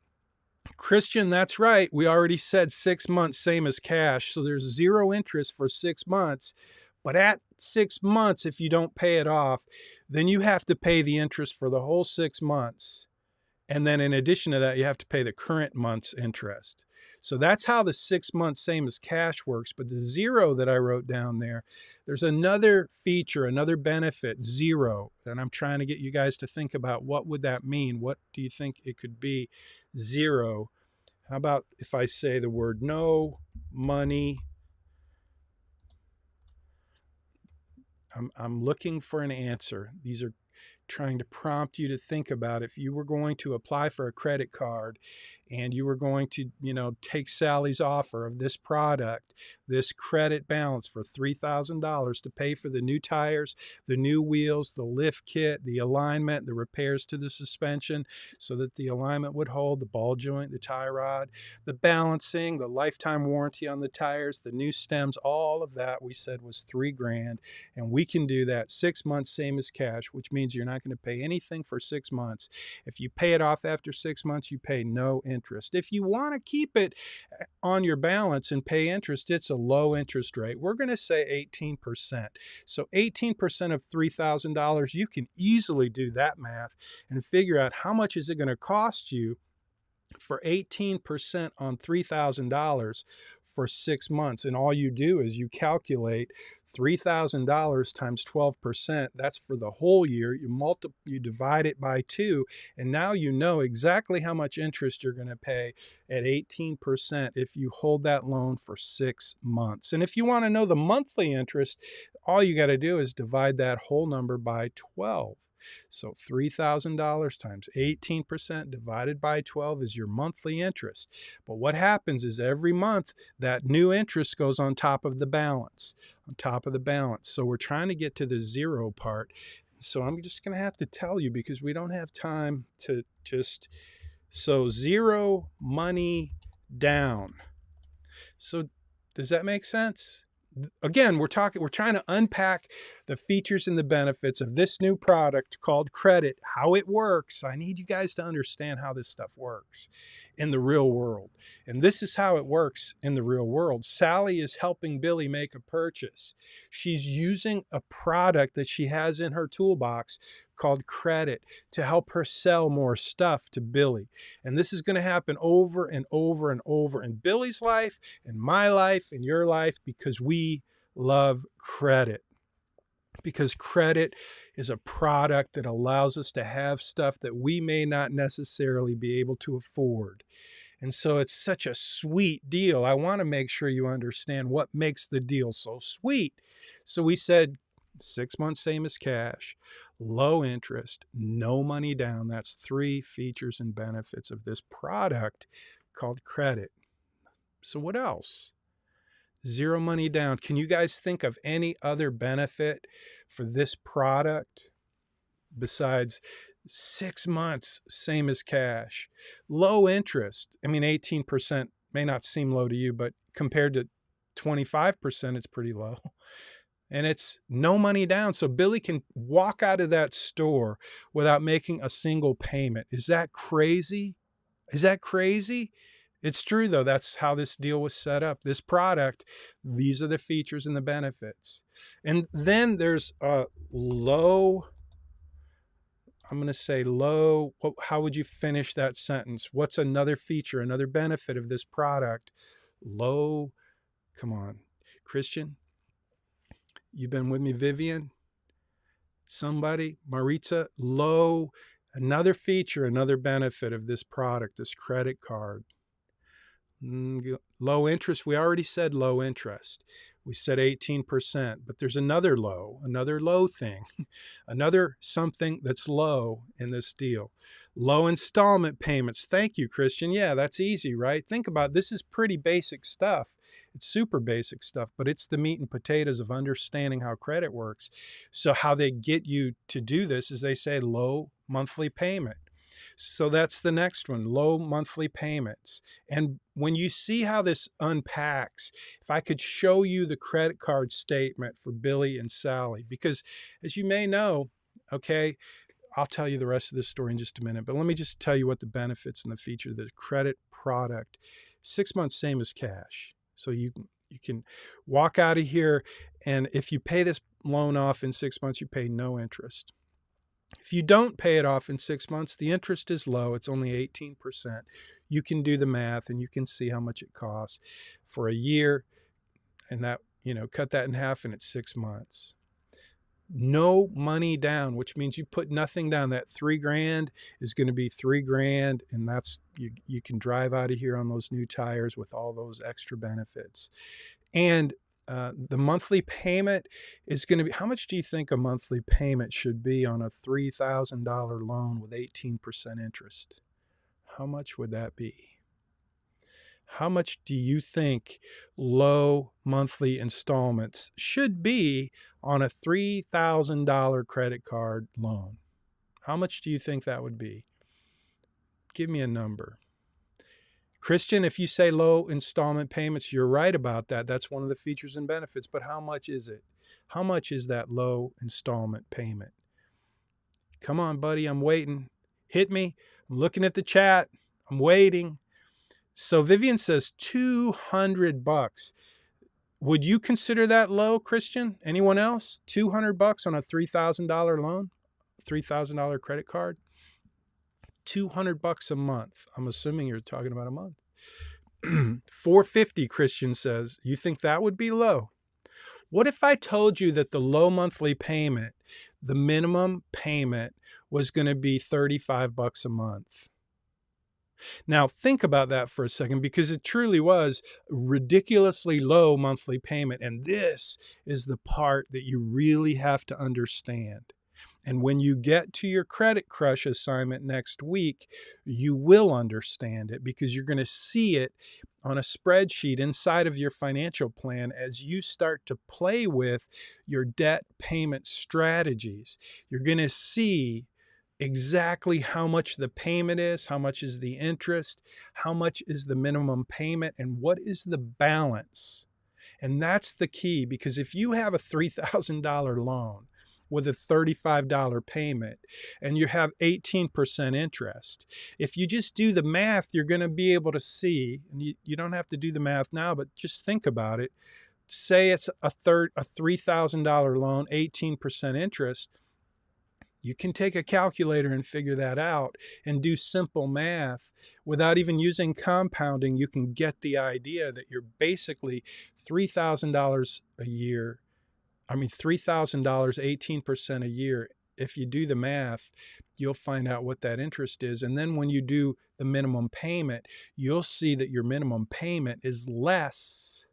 Christian, that's right. We already said 6 months, same as cash. So there's 0 interest for 6 months. But at 6 months, if you don't pay it off, then you have to pay the interest for the whole 6 months. And then in addition to that, you have to pay the current month's interest. So that's how the 6 months, same as cash works. But the 0 that I wrote down there's another feature, another benefit, 0. And I'm trying to get you guys to think about what would that mean? What do you think it could be? 0. How about if I say the word no money? I'm looking for an answer. These are trying to prompt you to think about if you were going to apply for a credit card and you were going to, take Sally's offer of this product, this credit balance for $3,000 to pay for the new tires, the new wheels, the lift kit, the alignment, the repairs to the suspension so that the alignment would hold, the ball joint, the tie rod, the balancing, the lifetime warranty on the tires, the new stems, all of that we said was $3,000. And we can do that 6 months, same as cash, which means you're not going to pay anything for 6 months. If you pay it off after 6 months, you pay no interest. If you want to keep it on your balance and pay interest, it's a low interest rate. We're going to say 18%. So 18% of $3,000, you can easily do that math and figure out how much is it going to cost you for 18% on $3,000 for 6 months. And all you do is you calculate $3,000 times 12%. That's for the whole year. You divide it by 2, and now you know exactly how much interest you're going to pay at 18% if you hold that loan for 6 months. And if you want to know the monthly interest, all you got to do is divide that whole number by 12. So $3,000 times 18% divided by 12 is your monthly interest. But what happens is every month that new interest goes on top of the balance, So we're trying to get to the zero part. So I'm just going to have to tell you because we don't have time to so zero money down. So does that make sense? Again, we're trying to unpack the features and the benefits of this new product called credit, how it works. I need you guys to understand how this stuff works in the real world. And this is how it works in the real world. Sally is helping Billy make a purchase. She's using a product that she has in her toolbox called credit to help her sell more stuff to Billy. And this is going to happen over and over and over in Billy's life, in my life, in your life, because we love credit. Because credit is a product that allows us to have stuff that we may not necessarily be able to afford. And so it's such a sweet deal. I want to make sure you understand what makes the deal so sweet. So we said 6 months, same as cash, low interest, no money down. That's 3 features and benefits of this product called credit. So what else? Zero money down. Can you guys think of any other benefit for this product besides 6 months, same as cash? Low interest. I mean, 18% may not seem low to you, but compared to 25%, it's pretty low. And it's no money down. So Billy can walk out of that store without making a single payment. Is that crazy? Is that crazy? It's true, though. That's how this deal was set up. This product, these are the features and the benefits. And then there's a low, I'm going to say low. How would you finish that sentence? What's another feature, another benefit of this product? Low, come on, Christian. You've been with me, Vivian? Somebody? Maritza? Low, another feature, another benefit of this product, this credit card. Low interest. We already said low interest. We said 18%, but there's another low thing, another something that's low in this deal. Low installment payments. Thank you, Christian. Yeah, that's easy, right? Think about it. This is pretty basic stuff. It's super basic stuff, but it's the meat and potatoes of understanding how credit works. So how they get you to do this is they say low monthly payment. So that's the next one, low monthly payments. And when you see how this unpacks, if I could show you the credit card statement for Billy and Sally, because as you may know, okay, I'll tell you the rest of this story in just a minute, but let me just tell you what the benefits and the feature of the credit product. 6 months, same as cash. So you can walk out of here, and if you pay this loan off in 6 months, you pay no interest. If you don't pay it off in 6 months, the interest is low. It's only 18%. You can do the math and you can see how much it costs for a year, and that, cut that in half and it's 6 months. No money down, which means you put nothing down. That $3,000 is going to be $3,000, and that's you can drive out of here on those new tires with all those extra benefits. And the monthly payment is going to be, how much do you think a monthly payment should be on a $3,000 loan with 18% interest? How much would that be? How much do you think low monthly installments should be on a $3,000 credit card loan? How much do you think that would be? Give me a number. Christian, if you say low installment payments, you're right about that. That's one of the features and benefits. But how much is it? How much is that low installment payment? Come on, buddy, I'm waiting. Hit me. I'm looking at the chat. I'm waiting. So Vivian says $200. Would you consider that low, Christian? Anyone else? $200 on a $3,000 loan, $3,000 credit card? $200 a month. I'm assuming you're talking about a month. $450, Christian says. You think that would be low? What if I told you that the low monthly payment, the minimum payment, was going to be $35 a month? Now, think about that for a second, because it truly was a ridiculously low monthly payment. And this is the part that you really have to understand. And when you get to your Credit Crush assignment next week, you will understand it, because you're going to see it on a spreadsheet inside of your financial plan as you start to play with your debt payment strategies. You're going to see exactly how much the payment is, how much is the interest, how much is the minimum payment, and what is the balance. And that's the key, because if you have a $3,000 loan with a $35 payment and you have 18% interest, if you just do the math, you're going to be able to see, and you don't have to do the math now, but just think about it. Say it's a $3,000 loan, 18% interest. You can take a calculator and figure that out and do simple math without even using compounding. You can get the idea that you're basically $3,000 a year. I mean, $3,000, 18% a year. If you do the math, you'll find out what that interest is. And then when you do the minimum payment, you'll see that your minimum payment is less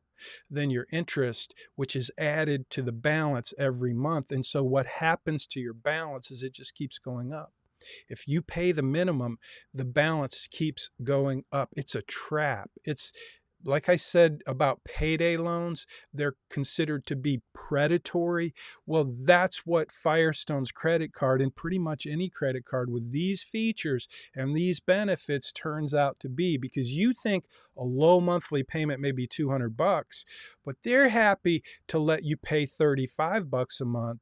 than your interest, which is added to the balance every month. And so what happens to your balance is it just keeps going up. If you pay the minimum, the balance keeps going up. It's a trap. It's like I said about payday loans, they're considered to be predatory. Well, that's what Firestone's credit card, and pretty much any credit card with these features and these benefits, turns out to be, because you think a low monthly payment may be $200, but they're happy to let you pay $35 a month,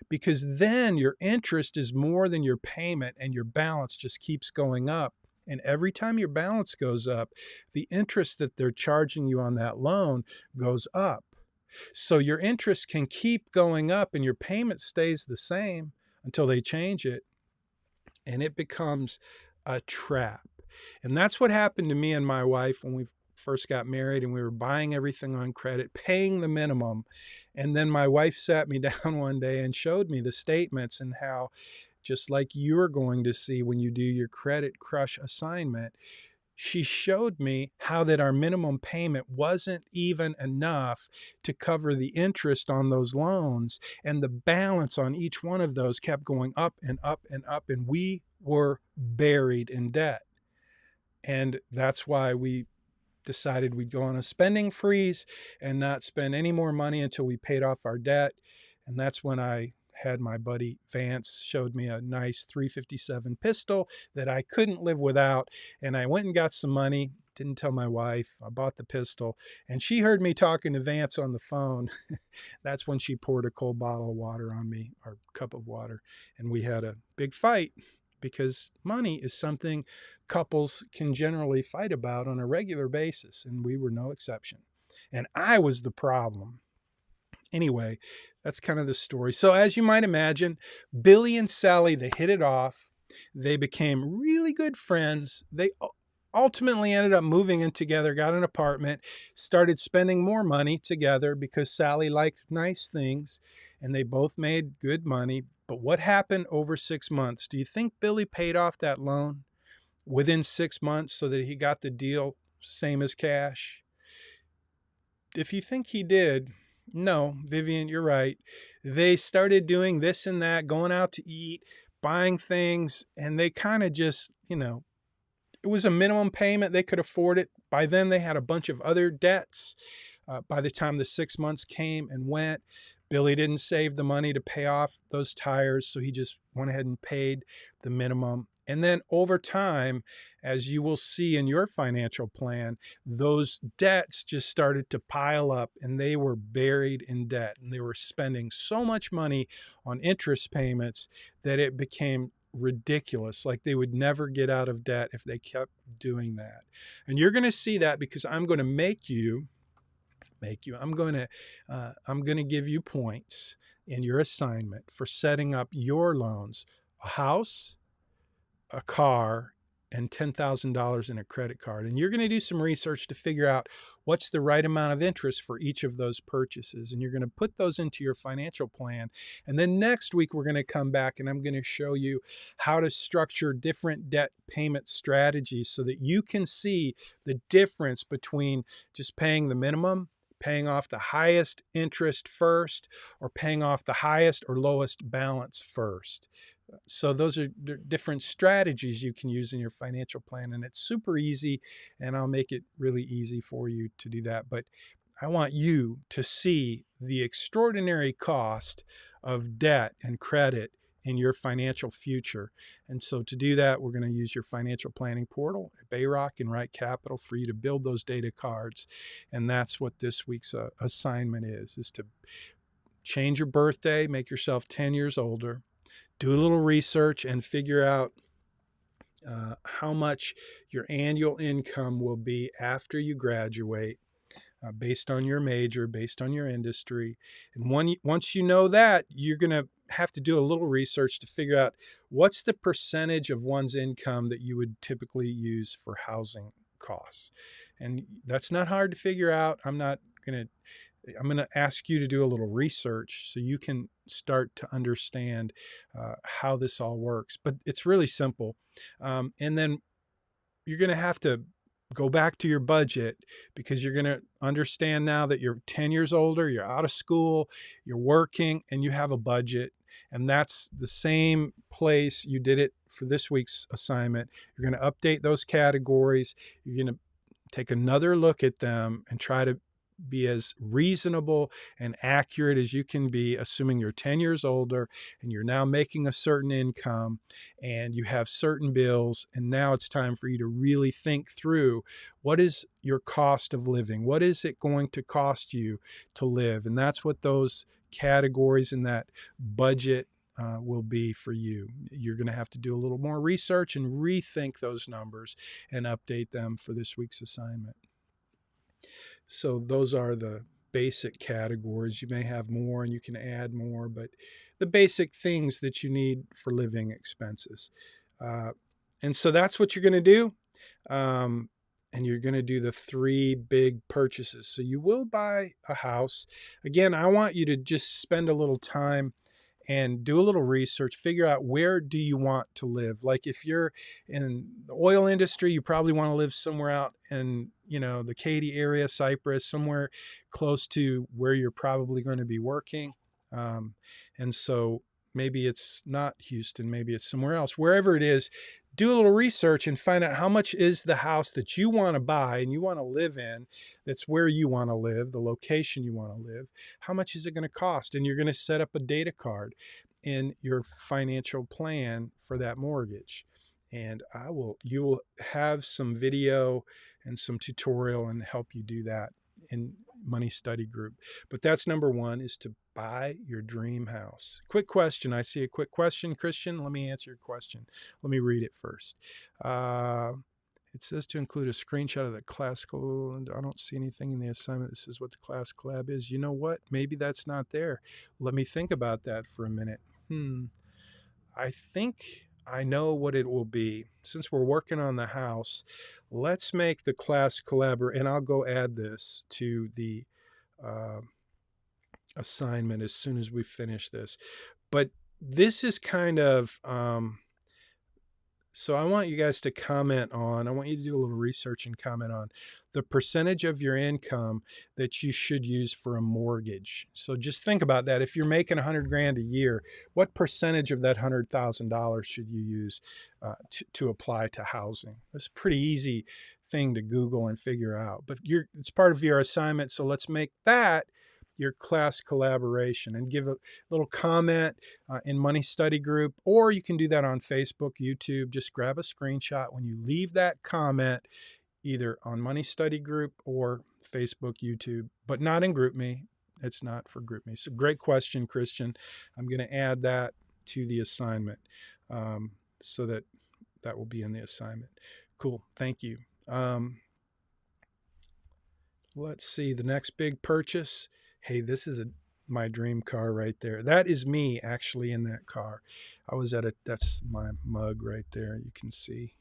because then your interest is more than your payment and your balance just keeps going up. And every time your balance goes up, the interest that they're charging you on that loan goes up. So your interest can keep going up and your payment stays the same until they change it. And it becomes a trap. And that's what happened to me and my wife when we first got married, and we were buying everything on credit, paying the minimum. And then my wife sat me down one day and showed me the statements, and how, just like you're going to see when you do your Credit Crush assignment, she showed me how that our minimum payment wasn't even enough to cover the interest on those loans, and the balance on each one of those kept going up and up and up, and we were buried in debt. And that's why we decided we'd go on a spending freeze and not spend any more money until we paid off our debt. And that's when I had my buddy Vance showed me a nice .357 pistol that I couldn't live without. And I went and got some money, didn't tell my wife. I bought the pistol, and she heard me talking to Vance on the phone. That's when she poured a cold bottle of water on me, or cup of water. And we had a big fight, because money is something couples can generally fight about on a regular basis. And we were no exception. And I was the problem. Anyway, that's kind of the story. So as you might imagine, Billy and Sally, they hit it off. They became really good friends. ultimately ended up moving in together, got an apartment, started spending more money together because Sally liked nice things and they both made good money. But what happened over 6 months? Do you think Billy paid off that loan within 6 months so that he got the deal same as cash? If you think he did, no, Vivian, you're right. They started doing this and that, going out to eat, buying things, and they kind of just, it was a minimum payment. They could afford it. By then, they had a bunch of other debts. By the time the 6 months came and went, Billy didn't save the money to pay off those tires, so he just went ahead and paid the minimum. And then over time, as you will see in your financial plan, those debts just started to pile up and they were buried in debt. And they were spending so much money on interest payments that it became ridiculous. Like they would never get out of debt if they kept doing that. And you're going to see that because I'm going to I'm going to give you points in your assignment for setting up your loans: a house, a car, and $10,000 in a credit card. And you're going to do some research to figure out what's the right amount of interest for each of those purchases. And you're going to put those into your financial plan. And then next week, we're going to come back and I'm going to show you how to structure different debt payment strategies so that you can see the difference between just paying the minimum, paying off the highest interest first, or paying off the highest or lowest balance first. So those are different strategies you can use in your financial plan, and it's super easy, and I'll make it really easy for you to do that. But I want you to see the extraordinary cost of debt and credit in your financial future. And so to do that, we're going to use your financial planning portal at Bayrock and Wright Capital for you to build those data cards. And that's what this week's assignment is to change your birthday, make yourself 10 years older, do a little research and figure out how much your annual income will be after you graduate, based on your major, based on your industry. And once you know that, you're going to have to do a little research to figure out what's the percentage of one's income that you would typically use for housing costs. And that's not hard to figure out. I'm going to ask you to do a little research so you can start to understand how this all works. But it's really simple. And then you're going to have to go back to your budget because you're going to understand now that you're 10 years older, you're out of school, you're working, and you have a budget. And that's the same place you did it for this week's assignment. You're going to update those categories. You're going to take another look at them and try to be as reasonable and accurate as you can be, assuming you're 10 years older and you're now making a certain income and you have certain bills. And now it's time for you to really think through, what is your cost of living? What is it going to cost you to live? And that's what those categories in that budget will be for you. You're going to have to do a little more research and rethink those numbers and update them for this week's assignment. So those are the basic categories. You may have more and you can add more, but the basic things that you need for living expenses. And so that's what you're going to do. And you're going to do the 3 big purchases. So you will buy a house. Again, I want you to just spend a little time and do a little research, figure out where do you want to live. Like if you're in the oil industry, you probably want to live somewhere out in, the Katy area, Cypress, somewhere close to where you're probably going to be working. And so maybe it's not Houston, maybe it's somewhere else. Wherever it is, do a little research and find out how much is the house that you want to buy and you want to live in, that's where you want to live, the location you want to live. How much is it going to cost? And you're going to set up a data card in your financial plan for that mortgage. And you will have some video and some tutorial and help you do that in Money Study Group. But that's number 1, is to buy your dream house. Quick question. I see a quick question, Christian. Let me answer your question. Let me read it first. It says to include a screenshot of the classical, and I don't see anything in the assignment that says what the class collab is. You know what? Maybe that's not there. Let me think about that for a minute. I think I know what it will be. Since we're working on the house, let's make the class collaborate, and I'll go add this to the uh, assignment as soon as we finish this. But this is kind of so I want you guys to comment on, I want you to do a little research and comment on the percentage of your income that you should use for a mortgage. So just think about that. If you're making 100 grand a year, what percentage of that $100,000 should you use to apply to housing? It's a pretty easy thing to Google and figure out, but it's part of your assignment. So let's make that your class collaboration and give a little comment in Money Study Group, or you can do that on Facebook, YouTube. Just grab a screenshot when you leave that comment, either on Money Study Group or Facebook, YouTube, but not in GroupMe. It's not for GroupMe. So great question, Christian. I'm going to add that to the assignment so that will be in the assignment. Cool. Thank you. Let's see. The next big purchase. Hey, this is my dream car right there. That is me actually in that car. I was that's my mug right there. You can see.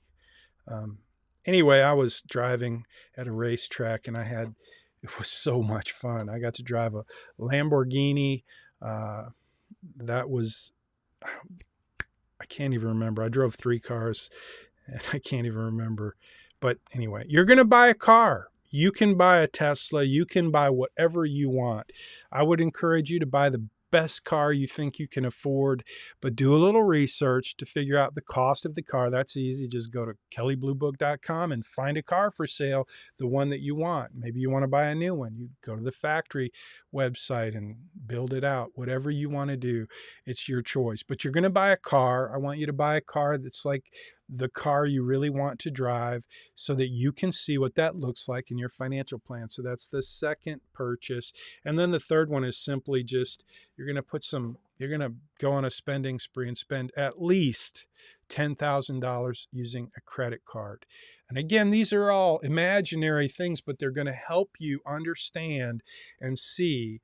Anyway, I was driving at a racetrack and it was so much fun. I got to drive a Lamborghini. That was, I can't even remember. I drove 3 cars and I can't even remember. But anyway, you're going to buy a car. You can buy a Tesla. You can buy whatever you want. I would encourage you to buy the best car you think you can afford, but do a little research to figure out the cost of the car. That's easy. Just go to kellybluebook.com and find a car for sale, the one that you want. Maybe you want to buy a new one. You go to the factory website and build it out. Whatever you want to do, it's your choice. But you're going to buy a car. I want you to buy a car that's like the car you really want to drive so that you can see what that looks like in your financial plan. So that's the second purchase. And then the third one is simply just, you're going to go on a spending spree and spend at least $10,000 using a credit card. And again, these are all imaginary things, but they're going to help you understand and see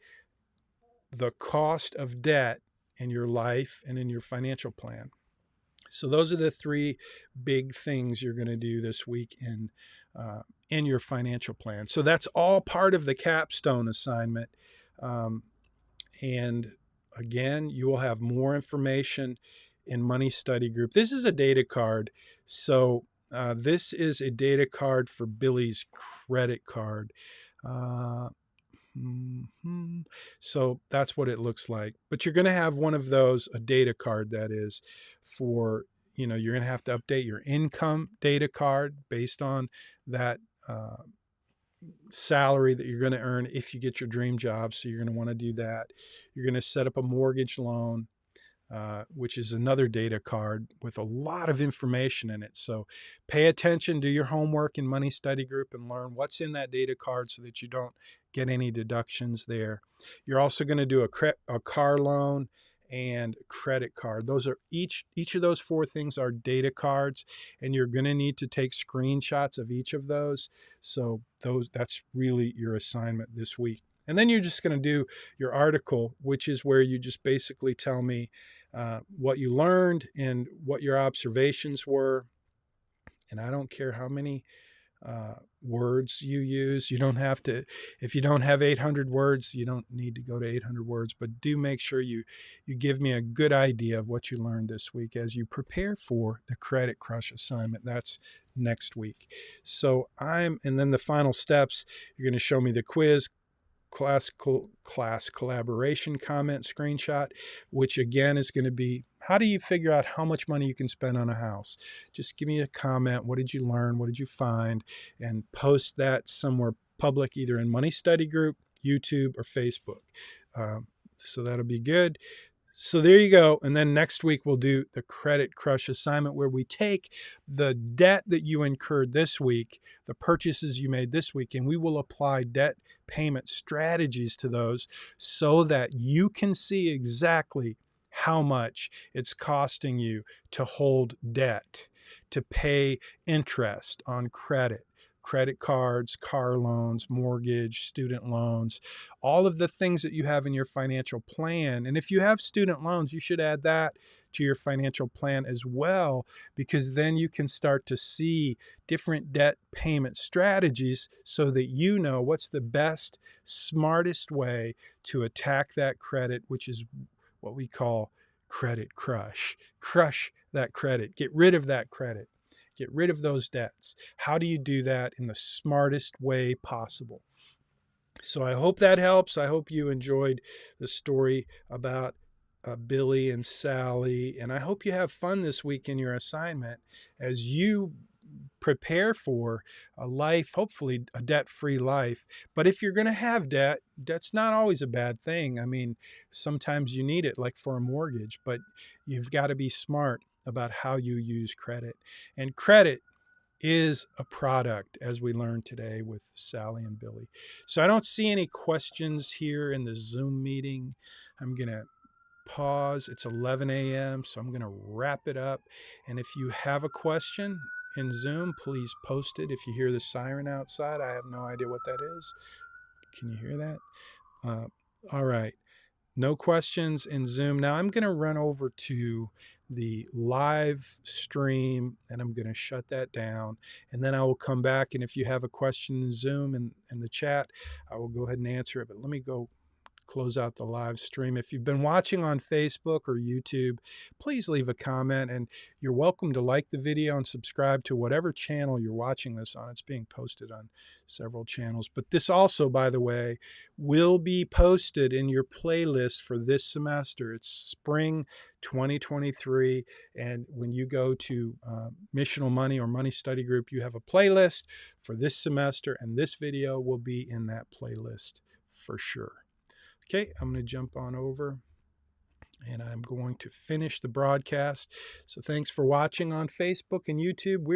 the cost of debt in your life and in your financial plan. So those are the 3 big things you're going to do this week in your financial plan. So that's all part of the Capstone assignment. And again, you will have more information in Money Study Group. This is a data card. So this is a data card for Billy's credit card. So that's what it looks like. But you're going to have one of those, a data card that is for, you're going to have to update your income data card based on that salary that you're going to earn if you get your dream job. So you're going to want to do that. You're going to set up a mortgage loan, which is another data card with a lot of information in it. So pay attention, do your homework in Money Study Group and learn what's in that data card so that you don't get any deductions there. You're also going to do a car loan and credit card. Those are each of those 4 things are data cards, and you're going to need to take screenshots of each of those. So that's really your assignment this week. And then you're just going to do your article, which is where you just basically tell me what you learned and what your observations were. And I don't care how many words you use. You don't have to, if you don't have 800 words, you don't need to go to 800 words, but do make sure you give me a good idea of what you learned this week as you prepare for the Credit Crush assignment. That's next week. So and then the final steps, you're going to show me the quiz, class collaboration comment screenshot, which again is going to be, how do you figure out how much money you can spend on a house? Just give me a comment. What did you learn? What did you find? And post that somewhere public, either in Money Study Group, YouTube, or Facebook. So that'll be good. So there you go. And then next week we'll do the Credit Crush assignment, where we take the debt that you incurred this week, the purchases you made this week, and we will apply debt payment strategies to those so that you can see exactly how much it's costing you to hold debt, to pay interest on credit credit cards, car loans, mortgage, student loans, all of the things that you have in your financial plan. And if you have student loans, you should add that to your financial plan as well, because then you can start to see different debt payment strategies so that you know what's the best, smartest way to attack that credit, which is what we call credit crush. Crush that credit. Get rid of that credit. Get rid of those debts. How do you do that in the smartest way possible? So I hope that helps. I hope you enjoyed the story about Billy and Sally. And I hope you have fun this week in your assignment as you prepare for a life, hopefully a debt-free life. But if you're going to have debt, debt's not always a bad thing. I mean, sometimes you need it, like for a mortgage, but you've got to be smart about how you use credit. And credit is a product, as we learned today with Sally and Billy. So I don't see any questions here in the Zoom meeting. I'm going to pause. It's 11 a.m., so I'm going to wrap it up. And if you have a question in Zoom, please post it. If you hear the siren outside, I have no idea what that is. Can you hear that? All right. No questions in Zoom. Now I'm going to run over to the live stream and I'm going to shut that down. And then I will come back. And if you have a question in Zoom and in the chat, I will go ahead and answer it. But let me go close out the live stream. If you've been watching on Facebook or YouTube, please leave a comment, and you're welcome to like the video and subscribe to whatever channel you're watching this on. It's being posted on several channels. But this also, by the way, will be posted in your playlist for this semester. It's spring 2023. And when you go to Missional Money or Money Study Group, you have a playlist for this semester, and this video will be in that playlist for sure. Okay, I'm going to jump on over and I'm going to finish the broadcast. So thanks for watching on Facebook and YouTube.